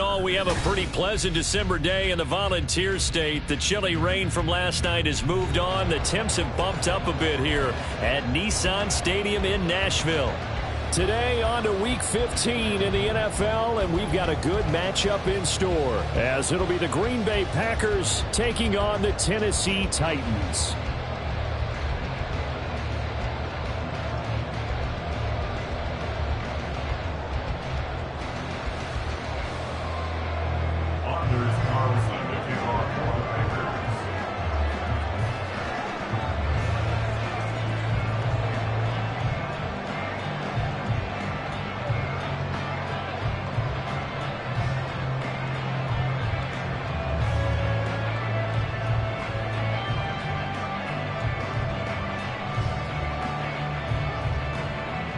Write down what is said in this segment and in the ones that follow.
all, we have a pretty pleasant December day in the Volunteer State. The chilly rain from last night has moved on. The temps have bumped up a bit here at Nissan Stadium in Nashville. Today on to Week 15 in the NFL, and we've got a good matchup in store, as it'll be the Green Bay Packers taking on the Tennessee Titans.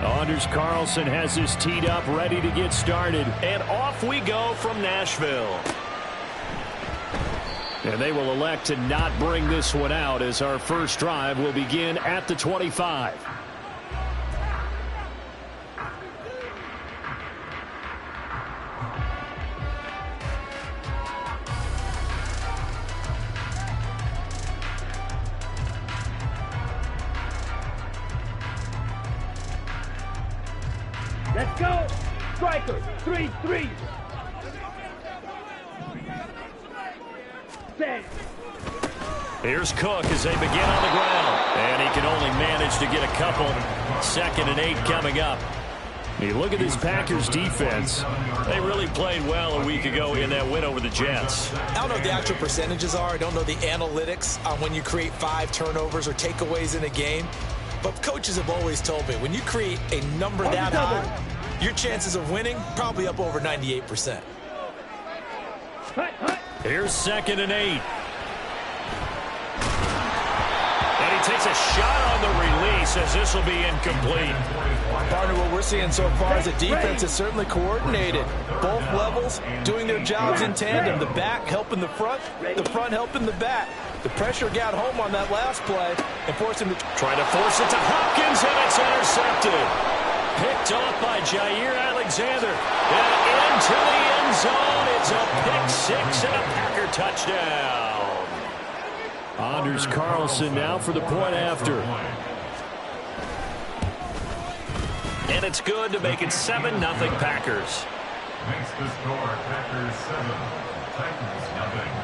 Anders Carlson has this teed up, ready to get started. And off we go from Nashville. And they will elect to not bring this one out, as our first drive will begin at the 25. Let's go! Striker! 3-3! Set! Here's Cook as they begin on the ground. And he can only manage to get a couple. 2nd and 8 coming up. You look at this Packers defense. They really played well a week ago in that win over the Jets. I don't know what the actual percentages are. I don't know the analytics on when you create 5 turnovers or takeaways in a game. But coaches have always told me, when you create a number that high, your chances of winning probably up over 98%. Here's 2nd and 8. And he takes a shot on the release, as this will be incomplete. Partner, what we're seeing so far is the defense is certainly coordinated. Both levels doing their jobs in tandem. The back helping the front helping the back. The pressure got home on that last play and forced him to try to force it to Hopkins, and it's intercepted. Picked off by Jair Alexander. And into the end zone. It's a pick 6 and a Packer touchdown. Anders Carlson now for the point after. And it's good to make it 7-0 Packers. Makes the score Packers 7, Titans 0.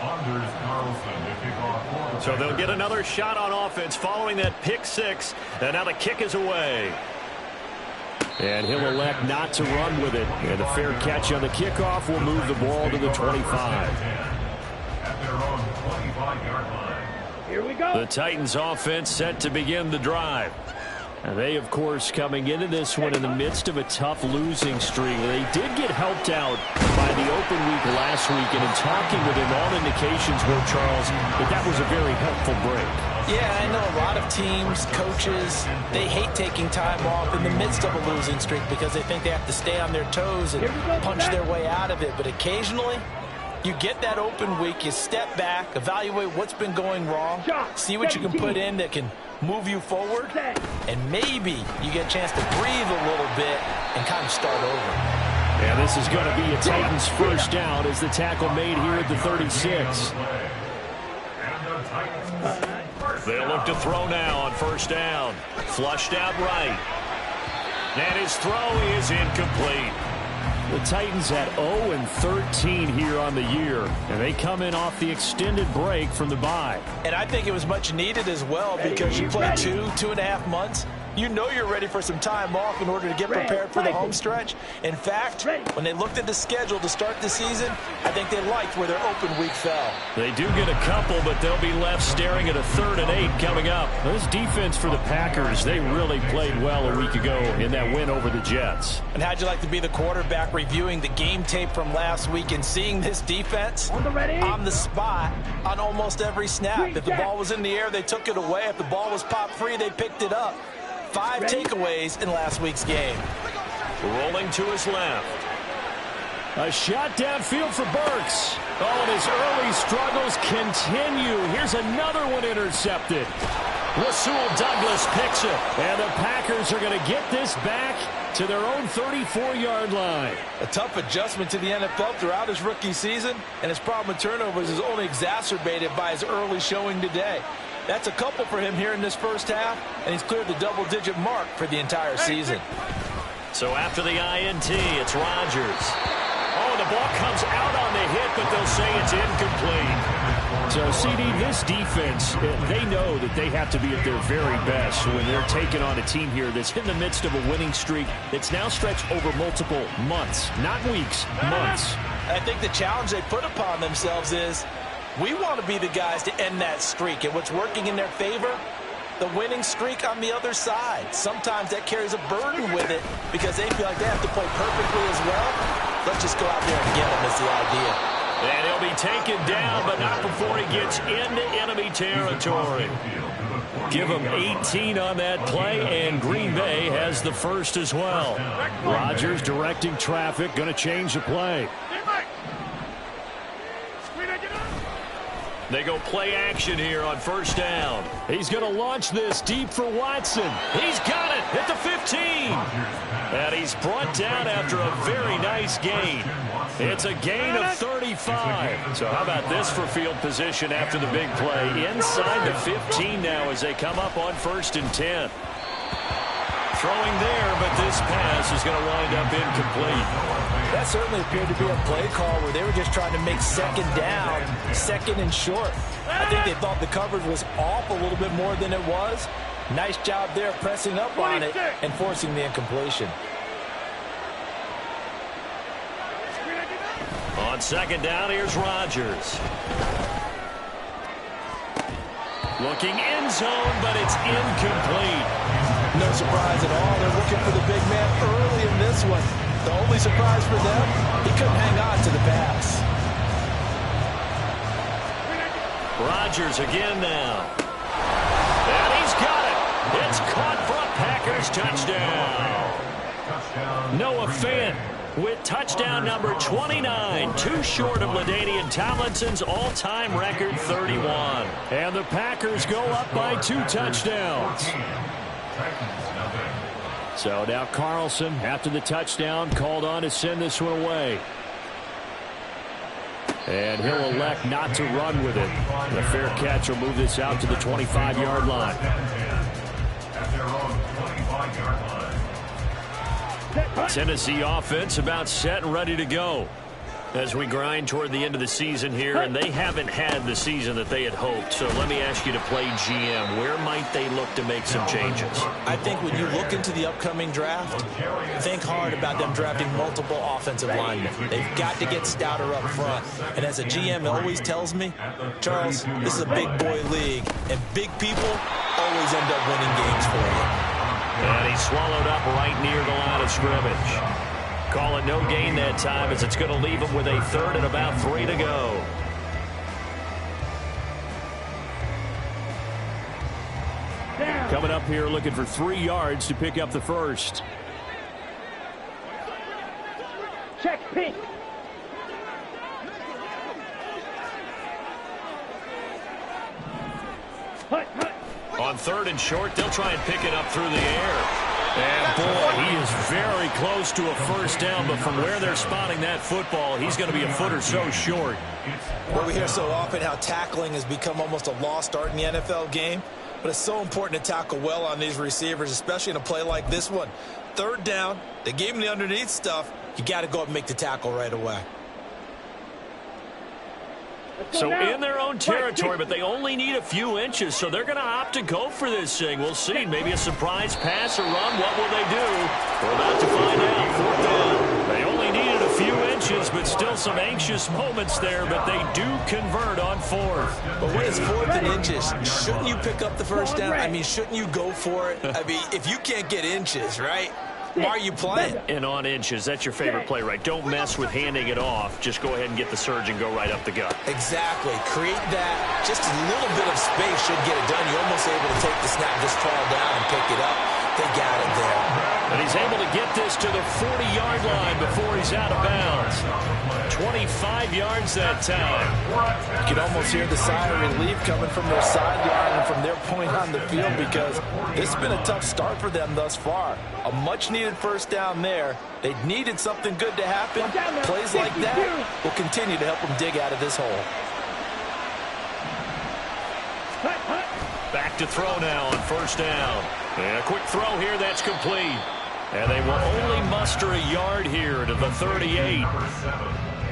Anders Carlson to kick off. So they'll get another shot on offense following that pick 6. And now the kick is away. And he'll elect not to run with it. And the fair catch on the kickoff will move the ball to the 25. At their own 25-yard line. Here we go. The Titans offense set to begin the drive. And they, of course, coming into this one in the midst of a tough losing streak. They did get helped out by the open week last week, and in talking with him, all indications were, Charles, that was a very helpful break. Yeah, I know a lot of teams, coaches, they hate taking time off in the midst of a losing streak because they think they have to stay on their toes and punch their way out of it. But occasionally, you get that open week, you step back, evaluate what's been going wrong, see what you can put in that can move you forward, and maybe you get a chance to breathe a little bit and kind of start over. And this is going to be a Titans first down as the tackle made here at the 36. They'll look to throw now on first down. Flushed out right. And his throw is incomplete. The Titans at 0-13 here on the year, and they come in off the extended break from the bye. And I think it was much needed as well because you play 2.5 months. You know you're ready for some time off in order to get prepared for the home stretch. In fact, when they looked at the schedule to start the season, I think they liked where their open week fell. They do get a couple, but they'll be left staring at a 3rd and 8 coming up. This defense for the Packers, they really played well a week ago in that win over the Jets. And how'd you like to be the quarterback reviewing the game tape from last week and seeing this defense on the spot on almost every snap? If the ball was in the air, they took it away. If the ball was popped free, they picked it up. 5 takeaways in last week's game. Rolling to his left. A shot downfield for Burks. Oh, and his early struggles continue. Here's another one intercepted. Rasul Douglas picks it. And the Packers are going to get this back to their own 34-yard line. A tough adjustment to the NFL throughout his rookie season, and his problem with turnovers is only exacerbated by his early showing today. That's a couple for him here in this first half, and he's cleared the double-digit mark for the entire season. So after the INT, it's Rodgers. Oh, the ball comes out on the hit, but they'll say it's incomplete. So, CD, this defense, they know that they have to be at their very best when they're taking on a team here that's in the midst of a winning streak that's now stretched over multiple months, not weeks, months. I think the challenge they put upon themselves is we want to be the guys to end that streak, and what's working in their favor, the winning streak on the other side. Sometimes that carries a burden with it because they feel like they have to play perfectly as well. Let's just go out there and get them is the idea. And he'll be taken down, but not before he gets into enemy territory. Give him 18 on that play, and Green Bay has the first as well. Rodgers directing traffic, going to change the play. They go play action here on first down. He's going to launch this deep for Watson. He's got it at the 15. And he's brought down after a very nice gain. It's a gain of 35. So how about this for field position after the big play? Inside the 15 now as they come up on 1st and 10. Throwing there, but this pass is going to wind up incomplete. That certainly appeared to be a play call where they were just trying to make second down, second and short. I think they thought the coverage was off a little bit more than it was. Nice job there pressing up on it and forcing the incompletion. On second down, here's Rodgers. Looking end zone, but it's incomplete. No surprise at all. They're looking for the big man early in this one. The only surprise for them, he couldn't hang on to the pass. Rodgers again now. And he's got it. It's caught for a Packers touchdown. Noah Fant with touchdown number 29, too short of LaDainian Tomlinson's all-time record 31. And the Packers go up by 2 touchdowns. So now Carlson, after the touchdown, called on to send this one away. And he'll elect not to run with it. The fair catch will move this out to the 25-yard line. Tennessee offense about set and ready to go as we grind toward the end of the season here, and they haven't had the season that they had hoped. So let me ask you to play GM. Where might they look to make some changes? I think when you look into the upcoming draft, think hard about them drafting multiple offensive linemen. They've got to get stouter up front. And as a GM always tells me, Charles, this is a big boy league, and big people always end up winning games for you. And he's swallowed up right near the line of scrimmage. Call it no gain that time as it's going to leave him with a 3rd and about 3 to go. Coming up here looking for 3 yards to pick up the first. Check pink. On 3rd and short, they'll try and pick it up through the air. And boy, he is very close to a first down, but from where they're spotting that football, he's going to be a foot or so short. Well, we hear so often how tackling has become almost a lost art in the NFL game, but it's so important to tackle well on these receivers, especially in a play like this one. 3rd down, they gave him the underneath stuff. You got to go up and make the tackle right away. So in their own territory, but they only need a few inches, so they're going to opt to go for this thing. We'll see. Maybe a surprise pass or run. What will they do? We're about to find out. 4th down. They only needed a few inches, but still some anxious moments there, but they do convert on 4th. But when it's 4th and inches, shouldn't you pick up the first down? I mean, shouldn't you go for it? I mean, if you can't get inches, right? Why are you playing? And on inches, that's your favorite play, right? Don't mess with handing it off. Just go ahead and get the surge and go right up the gut. Exactly. Create that. Just a little bit of space should get it done. You're almost able to take the snap, just fall down and pick it up. They got it there. And he's able to get this to the 40-yard line before he's out of bounds. 28 25 yards that time. You can almost hear the sigh of relief coming from their sideline and from their point on the field, because this has been a tough start for them thus far. A much-needed first down there. They needed something good to happen. Plays like that will continue to help them dig out of this hole. Back to throw now on first down. And a quick throw here, that's complete. And they will only muster a yard here to the 38.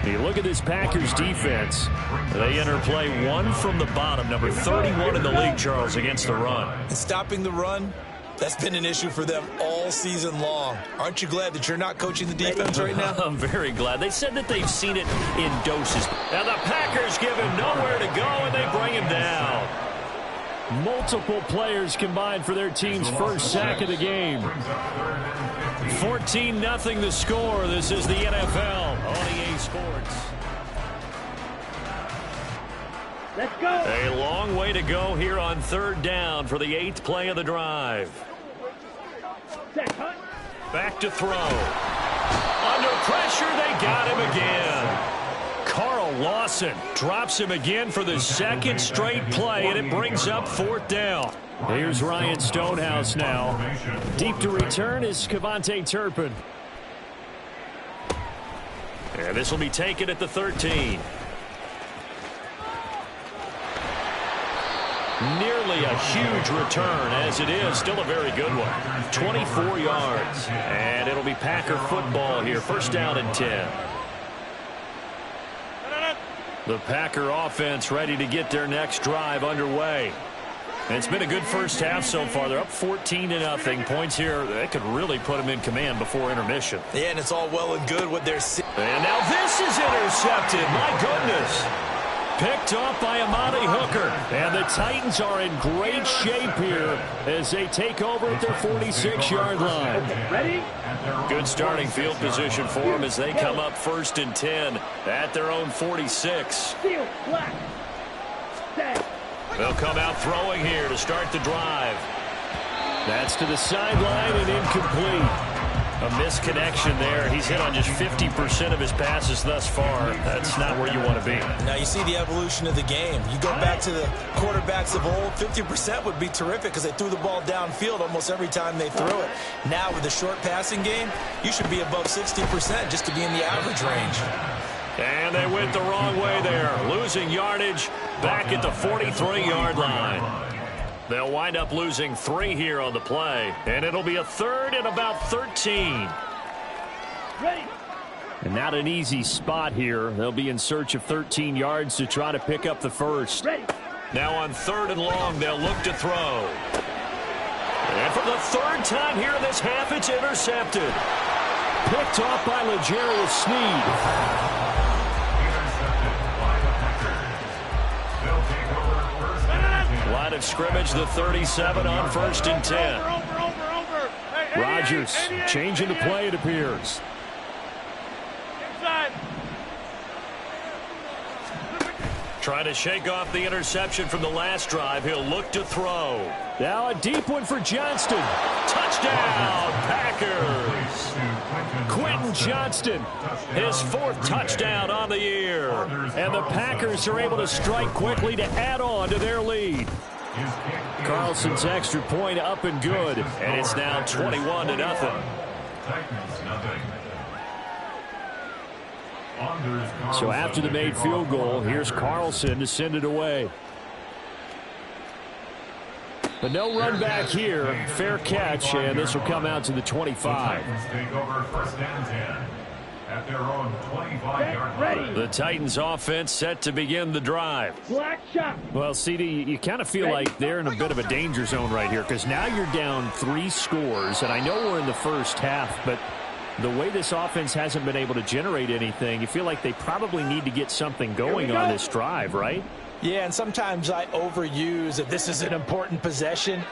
You look at this Packers defense. They enter play one from the bottom, number 31 in the league, Charles, against the run. And stopping the run, that's been an issue for them all season long. Aren't you glad that you're not coaching the defense right now? I'm very glad. They said that they've seen it in doses. And the Packers give him nowhere to go, and they bring him down. Multiple players combined for their team's first sack of the game. 14-0 the score. This is the NFL on EA Sports. Let's go. A long way to go here on third down for the 8th play of the drive. Back to throw. Under pressure, they got him again. Carl Lawson drops him again for the second straight play, and it brings up fourth down. Here's Ryan Stonehouse now. Deep to return is Kevontae Turpin. And this will be taken at the 13. Nearly a huge return, as it is still a very good one. 24 yards. And it'll be Packer football here. First down and 10. The Packer offense ready to get their next drive underway. And it's been a good first half so far. They're up 14-0. Points here, that could really put them in command before intermission. Yeah, and it's all well and good what they're seeing. And now this is intercepted. My goodness. Picked off by Amani Hooker. And the Titans are in great shape here as they take over at their 46-yard line. Ready? Good starting field position for them as they come up first and 10 at their own 46. Steel, black. Set. They'll come out throwing here to start the drive. That's to the sideline and incomplete. A misconnection there. He's hit on just 50% of his passes thus far. That's not where you want to be. Now you see the evolution of the game. You go back to the quarterbacks of old, 50% would be terrific because they threw the ball downfield almost every time they threw it. Now with the short passing game, you should be above 60% just to be in the average range. And they went the wrong way there. Losing yardage back at the 43-yard line. They'll wind up losing 3 here on the play. And it'll be a third and about 13. Ready. And not an easy spot here. They'll be in search of 13 yards to try to pick up the first. Ready. Now on third and long, they'll look to throw. And for the third time here in this half, it's intercepted. Picked off by L'Jarius Sneed. Line of scrimmage, the 37 on first and 10. Rodgers changing the play, it appears. Inside. Trying to shake off the interception from the last drive. He'll look to throw. Now a deep one for Johnston. Touchdown, Packers. Quentin Johnston, his 4th touchdown on the year. And the Packers are able to strike quickly to add on to their lead. Carlson's extra point up and good. And it's now 21-0. So after the made field goal, here's Carlson to send it away. But no run back here. Fair catch, and this will come out to the 25. The Titans offense set to begin the drive. Black shot. Well, CD, you kind of feel like they're in a bit of a danger zone right here because now you're down 3 scores, and I know we're in the first half, but the way this offense hasn't been able to generate anything, you feel like they probably need to get something going on this drive, right? Yeah, and sometimes I overuse that this is an important possession.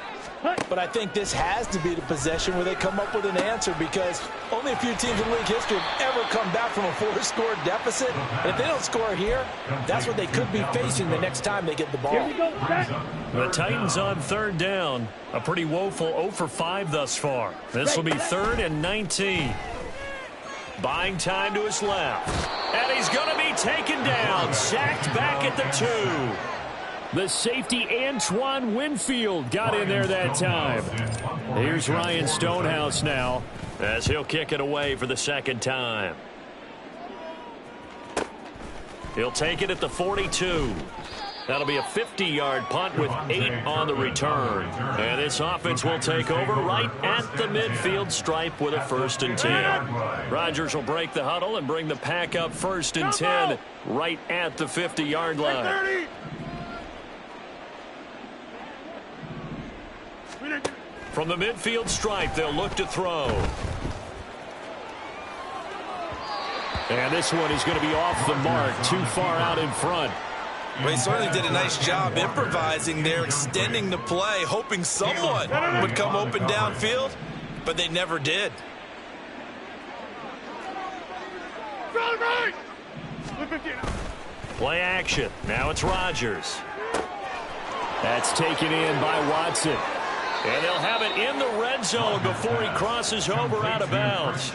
But I think this has to be the possession where they come up with an answer because only a few teams in league history have ever come back from a 4-score deficit. And if they don't score here, that's what they could be facing the next time they get the ball. Here we go. The Titans on third down. A pretty woeful 0 for 5 thus far. This will be 3rd and 19. Buying time to his left. And he's going to be taken down, sacked back at the 2. The safety, Antoine Winfield, got in there that time. Here's Ryan Stonehouse now, as he'll kick it away for the second time. He'll take it at the 42. That'll be a 50-yard punt with 8 on the return. And this offense will take over right at the midfield stripe with a 1st and 10. Rodgers will break the huddle and bring the pack up 1st and 10 right at the 50-yard line. From the midfield stripe, they'll look to throw. And this one is going to be off the mark, too far out in front. Well, he certainly did a nice job improvising there, extending the play, hoping someone would come open downfield, but they never did. Play action. Now it's Rodgers. That's taken in by Watson. And they'll have it in the red zone before he crosses over out of bounds.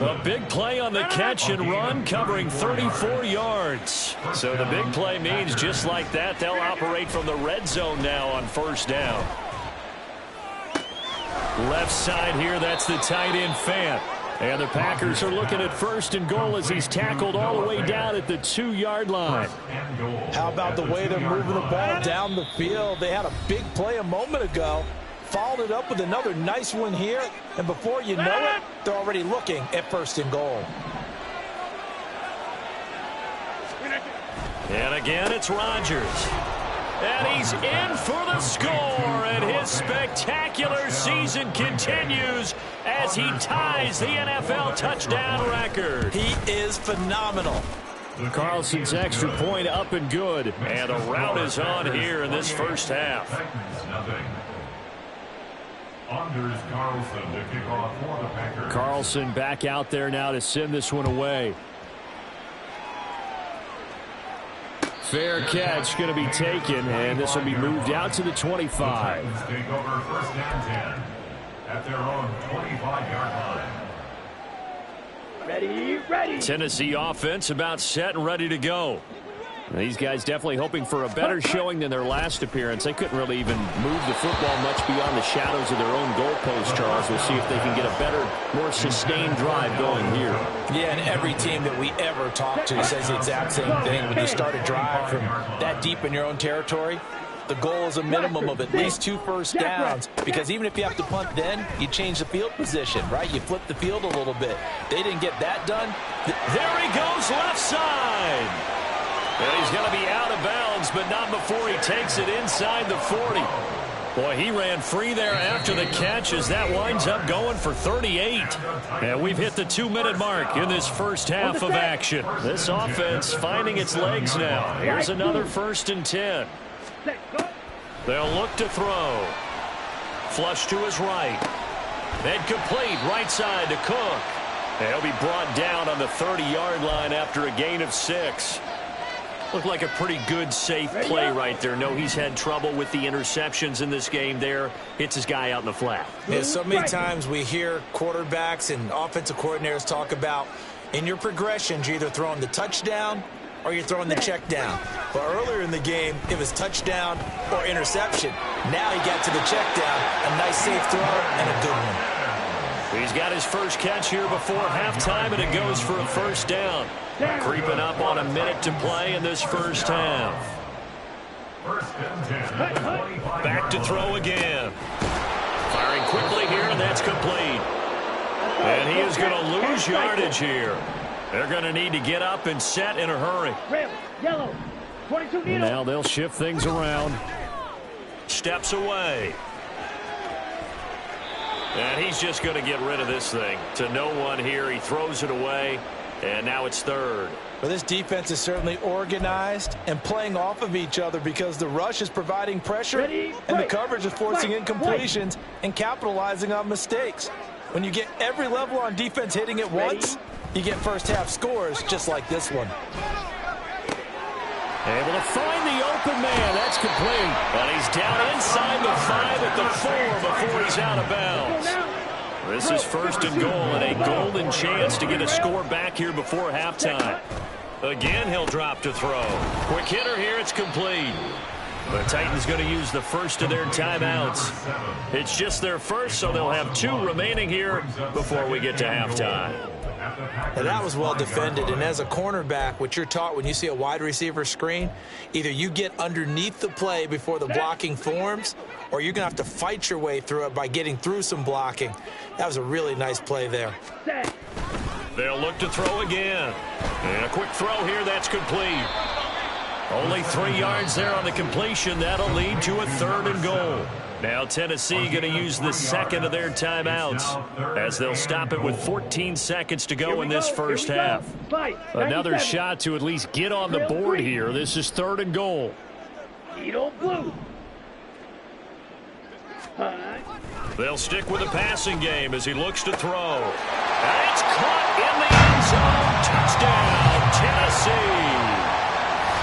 A big play on the catch and run, covering 34 yards. So the big play means just like that, they'll operate from the red zone now on 1st down. Left side here, that's the tight end Fant. And the Packers are looking at 1st and goal as he's tackled all the way down at the 2-yard line. How about the way they're moving the ball down the field? They had a big play a moment ago. Followed it up with another nice one here, and before you know it, they're already looking at 1st and goal. And again, it's Rodgers. And he's in for the score, and his spectacular season continues as he ties the NFL touchdown record. He is phenomenal. Carlson's extra point up and good, and the route is on here in this first half. Anders Carlson to kick off for the Packers. Carlson back out there now to send this one away. Fair catch going to be taken, and this will be moved out to the 25. Take over 1st and 10 at their own 25-yard line. Ready. Tennessee offense about set and ready to go. These guys definitely hoping for a better showing than their last appearance. They couldn't really even move the football much beyond the shadows of their own goalpost, Charles. We'll see if they can get a better, more sustained drive going here. Yeah, and every team that we ever talk to says the exact same thing. When you start a drive from that deep in your own territory, the goal is a minimum of at least 2 first downs, because even if you have to punt then, you change the field position, right? You flip the field a little bit. They didn't get that done. There he goes, left side. And he's going to be out of bounds, but not before he takes it inside the 40. Boy, he ran free there after the catch as that winds up going for 38. And we've hit the 2-minute mark in this first half of action. This offense finding its legs now. Here's another 1st and 10. They'll look to throw. Flush to his right. And complete right side to Cook. And he'll be brought down on the 30-yard line after a gain of 6. Looked like a pretty good, safe play right there. No, he's had trouble with the interceptions in this game there. Hits his guy out in the flat. Yeah, so many times we hear quarterbacks and offensive coordinators talk about in your progressions, you're either throwing the touchdown or you're throwing the check down. But earlier in the game, it was touchdown or interception. Now he got to the check down, a nice safe throw and a good one. He's got his first catch here before halftime, and it goes for a 1st down. Creeping up on a minute to play in this first half. 1st and 10. Back to throw again. Firing quickly here, and that's complete. And he is going to lose yardage here. They're going to need to get up and set in a hurry. Yellow. 22 needle. Now they'll shift things around. Steps away. And he's just going to get rid of this thing. To no one here. He throws it away. And now it's 3rd. Well, this defense is certainly organized and playing off of each other because the rush is providing pressure and the coverage is forcing incompletions and capitalizing on mistakes. When you get every level on defense hitting at once, you get first half scores just like this one. Able to find the open man. That's complete. And he's down inside the 5 at the 4 before he's out of bounds. This is 1st and goal and a golden chance to get a score back here before halftime. Again, he'll drop to throw. Quick hitter here. It's complete. The Titans going to use the first of their timeouts. It's just their first, so they'll have 2 remaining here before we get to halftime. Now that was well defended, and as a cornerback, what you're taught when you see a wide receiver screen, either you get underneath the play before the blocking forms, or you're going to have to fight your way through it by getting through some blocking. That was a really nice play there. They'll look to throw again. And a quick throw here, that's complete. Only 3 yards there on the completion. That'll lead to a 3rd and goal. Now Tennessee going to use the second of their timeouts as they'll stop it with 14 seconds to go in this first half. Another shot to at least get on the board here. This is 3rd and goal. They'll stick with the passing game as he looks to throw. And it's caught in the end zone. Touchdown, Tennessee.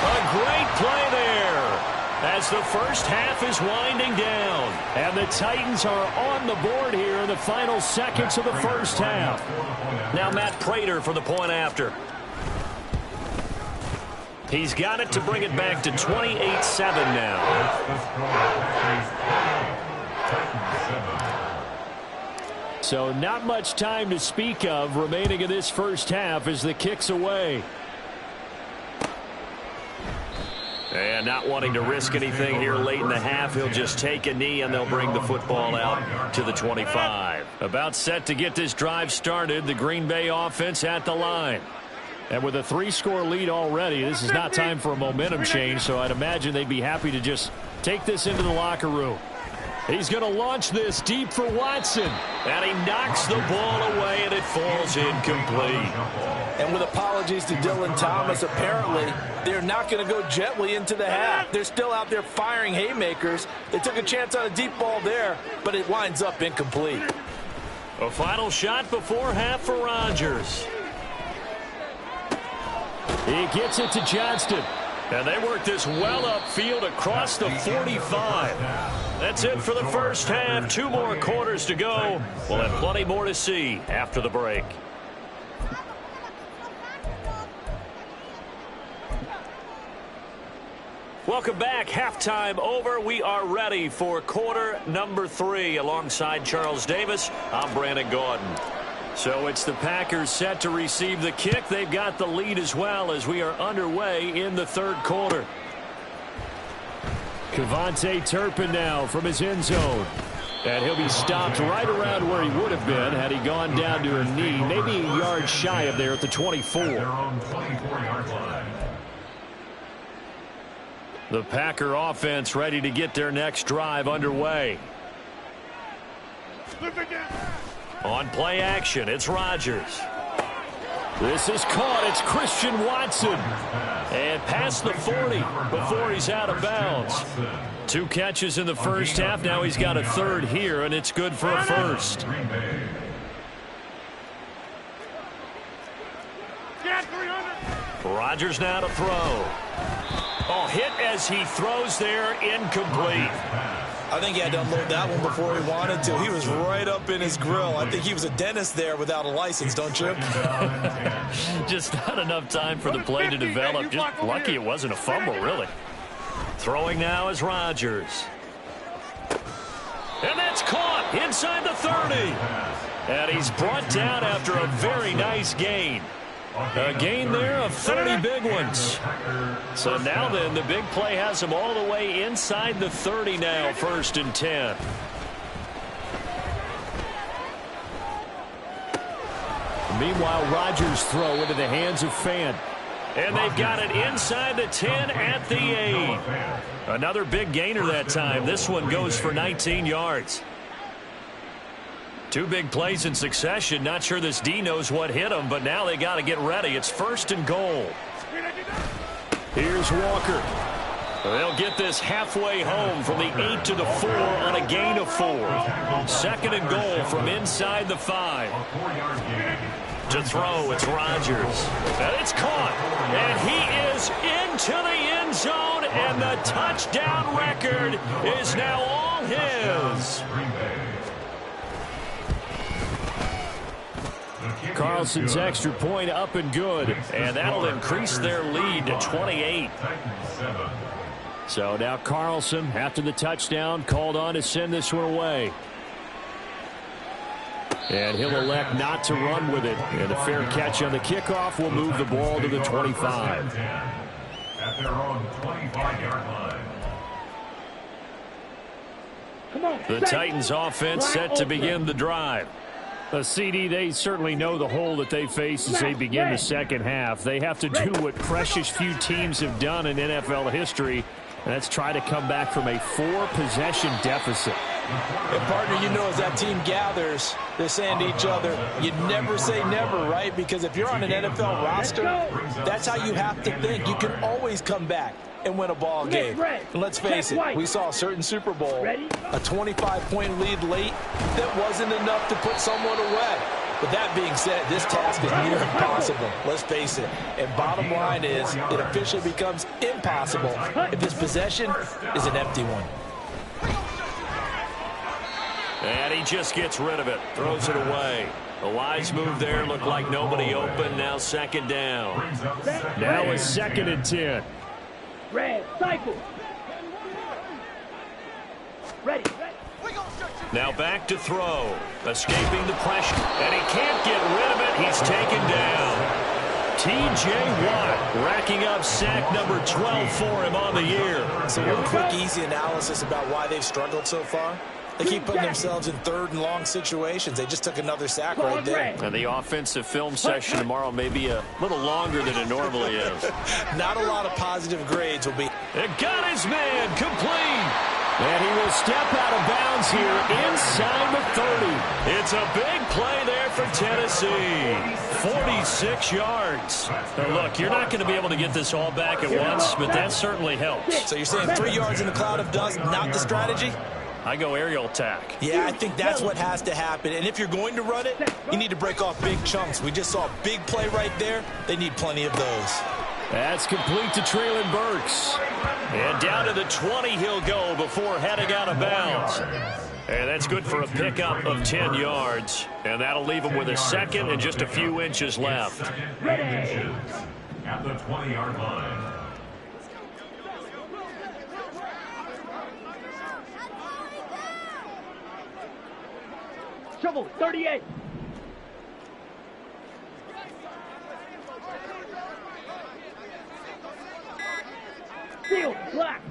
A great play there as the first half is winding down. And the Titans are on the board here in the final seconds of the first half. Now Matt Prater for the point after. He's got it to bring it back to 28-7 now. So not much time to speak of remaining in this first half as the kick's away. And not wanting to risk anything here late in the half, he'll just take a knee and they'll bring the football out to the 25. About set to get this drive started, the Green Bay offense at the line. And with a 3-score lead already, this is not time for a momentum change, so I'd imagine they'd be happy to just take this into the locker room. He's going to launch this deep for Watson. And he knocks the ball away, and it falls incomplete. And with apologies to Dylan Thomas, apparently they're not going to go gently into the half. They're still out there firing haymakers. They took a chance on a deep ball there, but it winds up incomplete. A final shot before half for Rodgers. He gets it to Johnston. And they work this well upfield across the 45. That's it for the first half. 2 more quarters to go. We'll have plenty more to see after the break. Welcome back. Halftime over. We are ready for quarter number 3. Alongside Charles Davis, I'm Brandon Gordon. So it's the Packers set to receive the kick. They've got the lead as well as we are underway in the 3rd quarter. Kevontae Turpin now from his end zone. And he'll be stopped right around where he would have been had he gone down to a knee, maybe a yard shy of there at the 24. The Packer offense ready to get their next drive underway. On play action, it's Rodgers. This is caught. It's Christian Watson. And past the 40 before he's out of bounds. 2 catches in the first half. Now he's got a 3rd here, and it's good for a 1st. Rodgers now to throw. Oh, hit as he throws there, incomplete. I think he had to unload that one before he wanted to. He was right up in his grill. I think he was a dentist there without a license, don't you? Just not enough time for the play to develop. Just lucky it wasn't a fumble, really. Throwing now is Rodgers. And that's caught inside the 30. And he's brought down after a very nice gain. A gain there of 30 big ones. So now then, the big play has him all the way inside the 30 now, 1st and 10. Meanwhile, Rodgers' throw into the hands of Fant. And they've got it inside the 10 at the 8. Another big gainer that time. This one goes for 19 yards. 2 big plays in succession. Not sure this D knows what hit him, but now they got to get ready. It's 1st and goal. Here's Walker. They'll get this halfway home from the 8 to the 4 on a gain of 4. 2nd and goal from inside the 5. To throw, it's Rodgers. And it's caught. And he is into the end zone, and the touchdown record is now all his. Carlson's extra point up and good, and that'll increase their lead to 28. So now Carlson, after the touchdown, called on to send this one away. And he'll elect not to run with it. And a fair catch on the kickoff will move the ball to the 25. At their own 25-yard line. The Titans offense set to begin the drive. CD, they certainly know the hole that they face as they begin the second half. They have to do what precious few teams have done in NFL history, and that's try to come back from a 4-possession deficit. And, partner, you know, as that team gathers, they're saying to each other, you never say never, right? Because if you're on an NFL roster, that's how you have to think. You can always come back and win a ball game. And let's face it, we saw a certain Super Bowl, a 25-point lead late that wasn't enough to put someone away. But that being said, this task is near impossible. Let's face it. And bottom line is, it officially becomes impossible if this possession is an empty one. And he just gets rid of it, throws it away. A wise move there, looked like nobody open, now second down. Now a 2nd and 10. Red, cycle. Ready. Now back to throw. Escaping the pressure. And he can't get rid of it. He's taken down. T.J. Watt racking up sack number 12 for him on the year. So one quick, easy analysis about why they've struggled so far. They keep putting themselves in 3rd and long situations. They just took another sack right there. And the offensive film session tomorrow may be a little longer than it normally is. Not a lot of positive grades will be. It got his man complete. And he will step out of bounds here inside the 30. It's a big play there for Tennessee. 46 yards. Now look, you're not going to be able to get this all back at once, but that certainly helps. So you're saying 3 yards in a cloud of dust, not the strategy? I go aerial attack. Yeah, I think that's what has to happen. And if you're going to run it, you need to break off big chunks. We just saw a big play right there. They need plenty of those. That's complete to Treylon Burks. And down to the 20 he'll go before heading out of bounds. And that's good for a pickup of 10 yards. And that'll leave him with a 2nd and just a few inches left. At the 20-yard line. Shovel, 38. Field, black.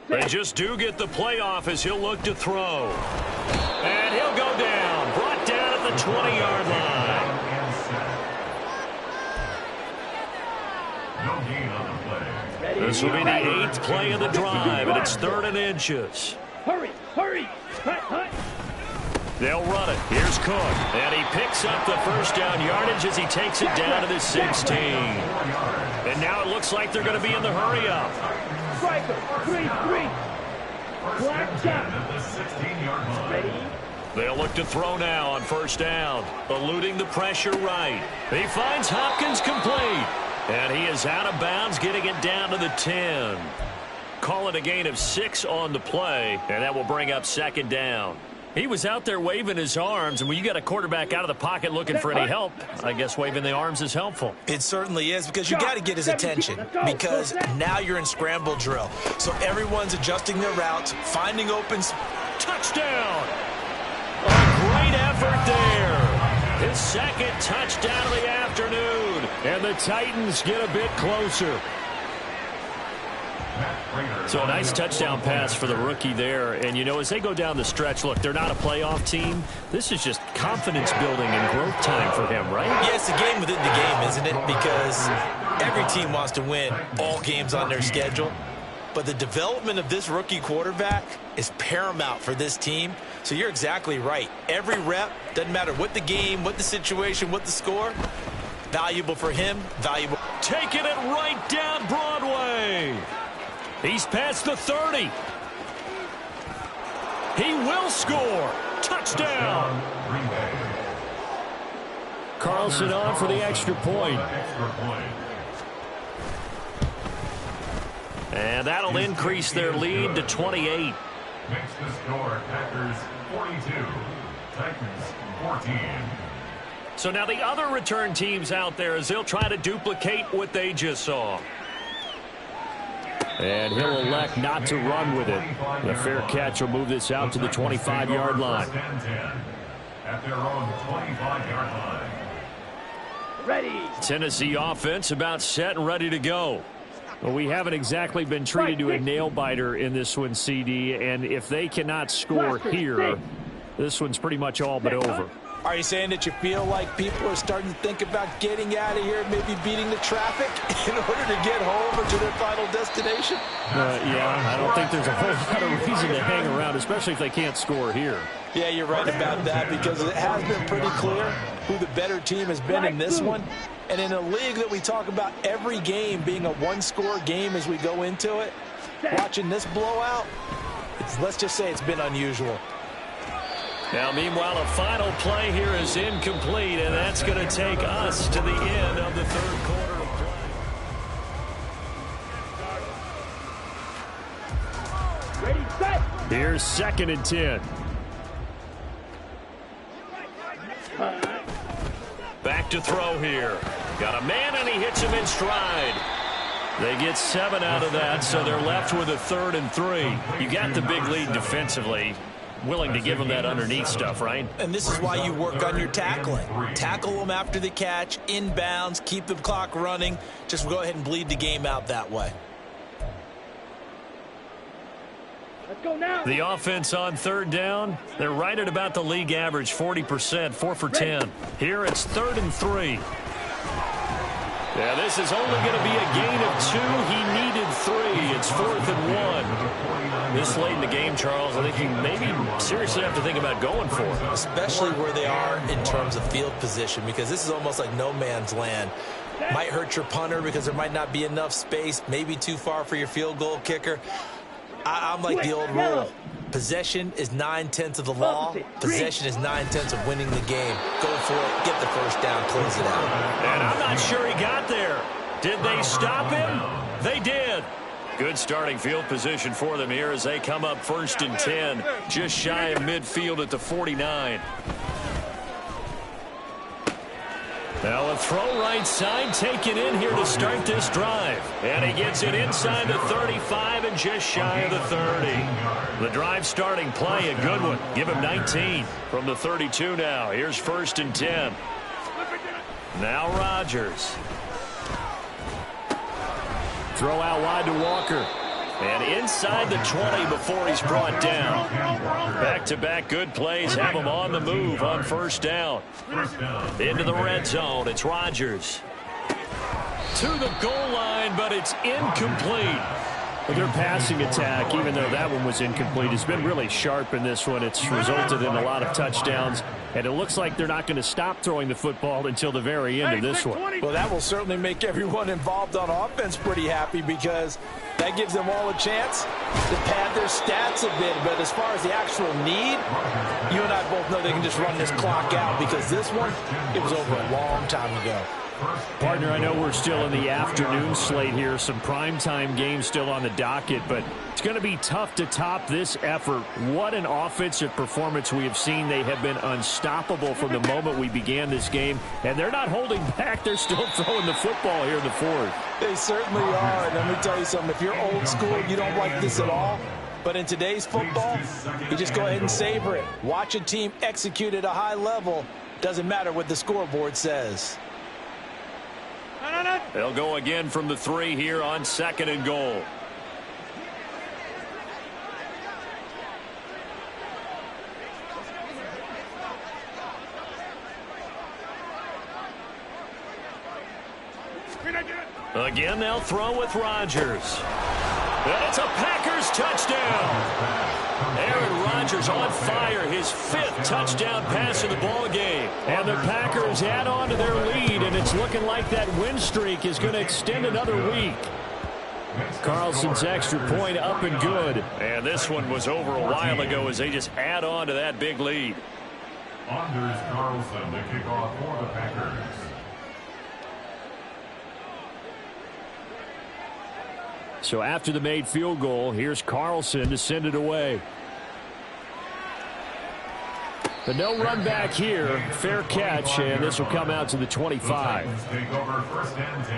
They just do get the playoff as he'll look to throw. And he'll go down. Brought down at the 20-yard line. No gain on the play. This will be the 8th play of the drive, and it's 3rd and inches. Hurry, hurry. Hut. They'll run it. Here's Cook. And he picks up the first down yardage as he takes it down to the 16. And now it looks like they're going to be in the hurry-up. Striker, 3-3. Black shot. Ready. They'll look to throw now on first down. Eluding the pressure right. He finds Hopkins complete. And he is out of bounds, getting it down to the 10. Call it a gain of 6 on the play, and that will bring up 2nd down. He was out there waving his arms, and when you got a quarterback out of the pocket looking for any help, I guess waving the arms is helpful. It certainly is, because you got to get his attention, because now you're in scramble drill. So everyone's adjusting their routes, finding open. Touchdown! A great effort there. His 2nd touchdown of the afternoon, and the Titans get a bit closer. So a nice touchdown pass for the rookie there. And, you know, as they go down the stretch, look, they're not a playoff team. This is just confidence building and growth time for him, right? Yeah, it's a game within the game, isn't it? Because every team wants to win all games on their schedule. But the development of this rookie quarterback is paramount for this team. So you're exactly right. Every rep, doesn't matter what the game, what the situation, what the score, valuable for him, valuable. Taking it right down Broadway. He's past the 30. He will score. Touchdown. Carlson on for the extra point. And that'll increase their lead to 28. Makes the score Packers 42, Titans 14. So now the other return teams out there as they'll try to duplicate what they just saw. And he'll elect not to run with it. The fair catch will move this out to the 25-yard line. At their own 25-yard line. Ready. Tennessee offense about set and ready to go. Well, we haven't exactly been treated to a nail-biter in this one, CD, and if they cannot score here, this one's pretty much all but over. Are you saying that you feel like people are starting to think about getting out of here, maybe beating the traffic in order to get home or to their final destination? Yeah, I don't think there's a whole lot of reason to hang around, especially if they can't score here. Yeah, you're right about that because it has been pretty clear who the better team has been in this one. And in a league that we talk about every game being a one-score game as we go into it, watching this blowout, let's just say it's been unusual. Now, meanwhile, a final play here is incomplete, and that's going to take us to the end of the third quarter of play. Ready, set. Here's 2nd and 10. Back to throw here. Got a man, and he hits him in stride. They get 7 out of that, so they're left with a 3rd and 3. You got the big lead defensively. Willing to give them that underneath stuff, right? And this is why you work on your tackling. Tackle them after the catch, inbounds, keep the clock running. Just go ahead and bleed the game out that way. Let's go now. The offense on 3rd down, they're right at about the league average, 40%, 4 for 10. Here it's 3rd and 3. Yeah, this is only going to be a gain of 2. He needed 3. It's 4th and 1. This late in the game, Charles, I think you maybe seriously have to think about going for it. Especially where they are in terms of field position, because this is almost like no man's land. Might hurt your punter because there might not be enough space, maybe too far for your field goal kicker. I'm like the old rule. Possession is 9/10 of the law. Possession is 9/10 of winning the game. Go for it. Get the first down. Close it out. And I'm not sure he got there. Did they stop him? They did. Good starting field position for them here as they come up 1st and 10. Just shy of midfield at the 49. Now a throw right side taken in here to start this drive. And he gets it inside the 35 and just shy of the 30. The drive starting play, a good one. Give him 19 from the 32 now. Here's 1st and 10. Now Rodgers. Throw out wide to Walker. And inside the 20 before he's brought down. Back-to-back good plays have him on the move on 1st down. Into the red zone, it's Rodgers. To the goal line, but it's incomplete. But their passing attack, even though that one was incomplete, has been really sharp in this one. It's resulted in a lot of touchdowns, and it looks like they're not going to stop throwing the football until the very end of this one. Well, that will certainly make everyone involved on offense pretty happy because that gives them all a chance to pad their stats a bit. But as far as the actual need, you and I both know they can just run this clock out because this one, it was over a long time ago. Partner, I know we're still in the afternoon slate here. Some primetime games still on the docket, but it's going to be tough to top this effort. What an offensive performance we have seen. They have been unstoppable from the moment we began this game, and they're not holding back. They're still throwing the football here in the 4th. They certainly are, and let me tell you something. If you're old school, you don't like this at all. But in today's football, you just go ahead and savor it. Watch a team execute at a high level. Doesn't matter what the scoreboard says. They'll go again from the 3 here on 2nd and goal. Again, they'll throw with Rodgers. And it's a Packers touchdown. Aaron Rodgers on fire, his 5th touchdown pass of the ball game. And the Packers add on to their lead, and it's looking like that win streak is going to extend another week. Carlson's extra point up and good. And this one was over a while ago as they just add on to that big lead. Anders Carlson to kick off for the Packers. So after the made field goal, here's Carlson to send it away. But no run back here. Fair catch, and this will come out to the 25. The Titans take over 1st and 10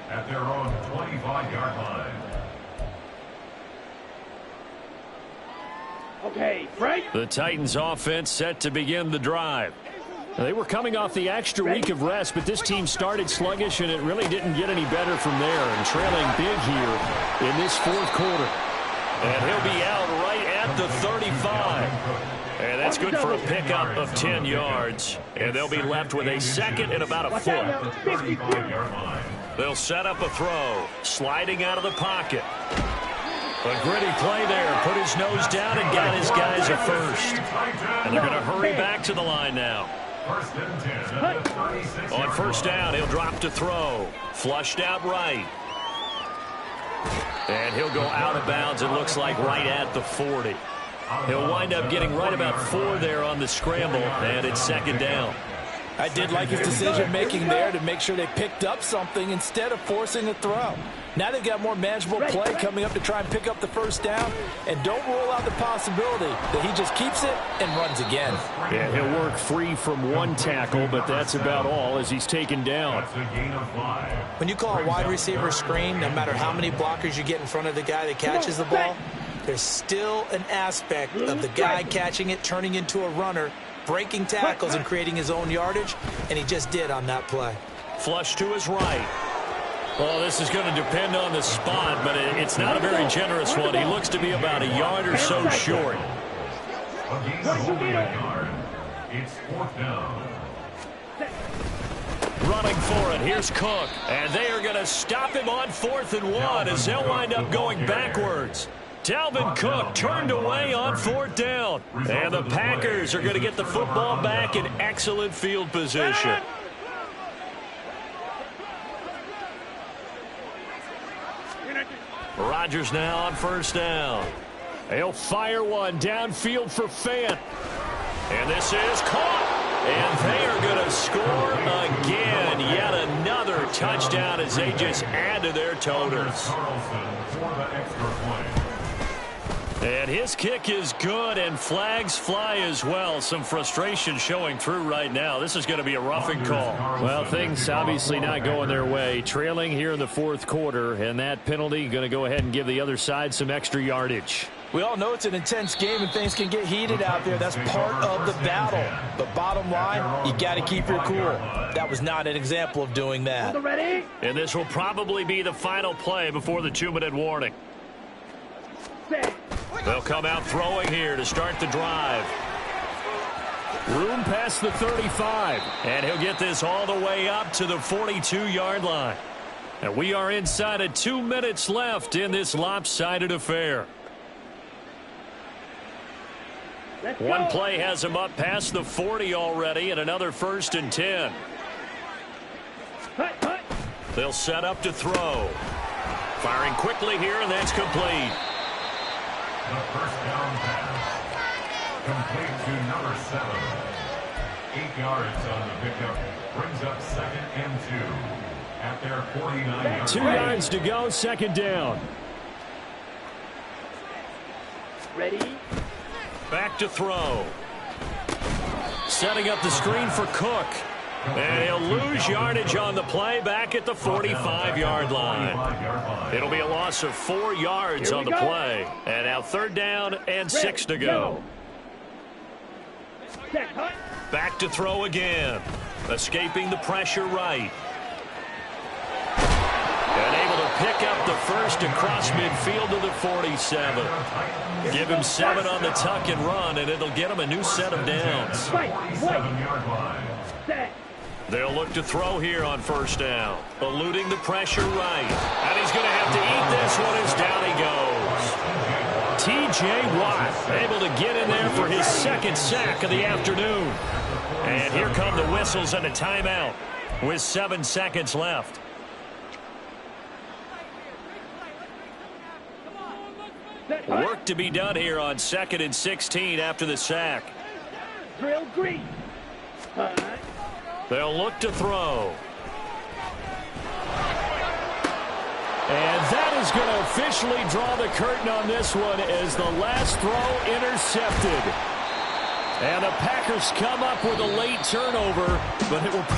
at their own 25-yard line. Okay, Frank. The Titans offense set to begin the drive. They were coming off the extra week of rest, but this team started sluggish, and it really didn't get any better from there, and trailing big here in this 4th quarter. And he'll be out right at the 35. And that's good for a pickup of 10 yards. And they'll be left with a 2nd and about a foot. They'll set up a throw, sliding out of the pocket. A gritty play there. Put his nose down and got his guys a first. And they're going to hurry back to the line now. 1st and 10 at the 36. On 1st down, he'll drop to throw. Flushed out right. And he'll go out of bounds, it looks like, right at the 40. He'll wind up getting right about 4 there on the scramble, and it's 2nd down. I did like his decision-making there to make sure they picked up something instead of forcing a throw. Now they've got more manageable play coming up to try and pick up the 1st down, and don't rule out the possibility that he just keeps it and runs again. Yeah, he'll work free from 1 tackle, but that's about all as he's taken down. When you call a wide receiver screen, no matter how many blockers you get in front of the guy that catches the ball, there's still an aspect of the guy catching it, turning into a runner, breaking tackles and creating his own yardage, and he just did on that play. Flush to his right. Well, this is going to depend on the spot, but it's not a very generous one. He looks to be about a yard or so short. It's 4th down. Running for it. Here's Cook. And they are going to stop him on 4th and 1 as they'll wind up going backwards. Dalvin Cook turned away on 4th down. And the Packers are going to get the football back in excellent field position. Rodgers now on 1st down. He'll fire one downfield for Fant. And this is caught. And they are going to score again. Yet another touchdown as they just add to their totals. And his kick is good, and flags fly as well. Some frustration showing through right now. This is going to be a roughing call. Well, things obviously not going their way. Trailing here in the 4th quarter, and that penalty going to go ahead and give the other side some extra yardage. We all know it's an intense game and things can get heated out there. That's part of the battle. But bottom line, you got to keep your cool. That was not an example of doing that. And this will probably be the final play before the 2-minute warning. They'll come out throwing here to start the drive. Room past the 35. And he'll get this all the way up to the 42-yard line. And we are inside of 2 minutes left in this lopsided affair. One play has him up past the 40 already, and another 1st and 10. They'll set up to throw. Firing quickly here, and that's complete. The 1st down pass. Complete to number 7. 8 yards on the pickup. Brings up 2nd and 2 at their 49-yard 2 yards to go, 2nd down. Ready? Back to throw. Setting up the screen for Cook. And he'll lose yardage on the play back at the 45-yard line. It'll be a loss of 4 yards on the play. And now 3rd down and 6 to go. Back to throw again. Escaping the pressure right. And able to pick up the first across midfield to the 47. Give him 7 on the tuck and run, and it'll get him a new set of downs. They'll look to throw here on 1st down. Eluding the pressure right. And he's going to have to eat this one as down he goes. T.J. Watt able to get in there for his 2nd sack of the afternoon. And here come the whistles and a timeout with 7 seconds left. Work to be done here on 2nd and 16 after the sack. Drill green. They'll look to throw. And that is going to officially draw the curtain on this one as the last throw intercepted. And the Packers come up with a late turnover, but it will probably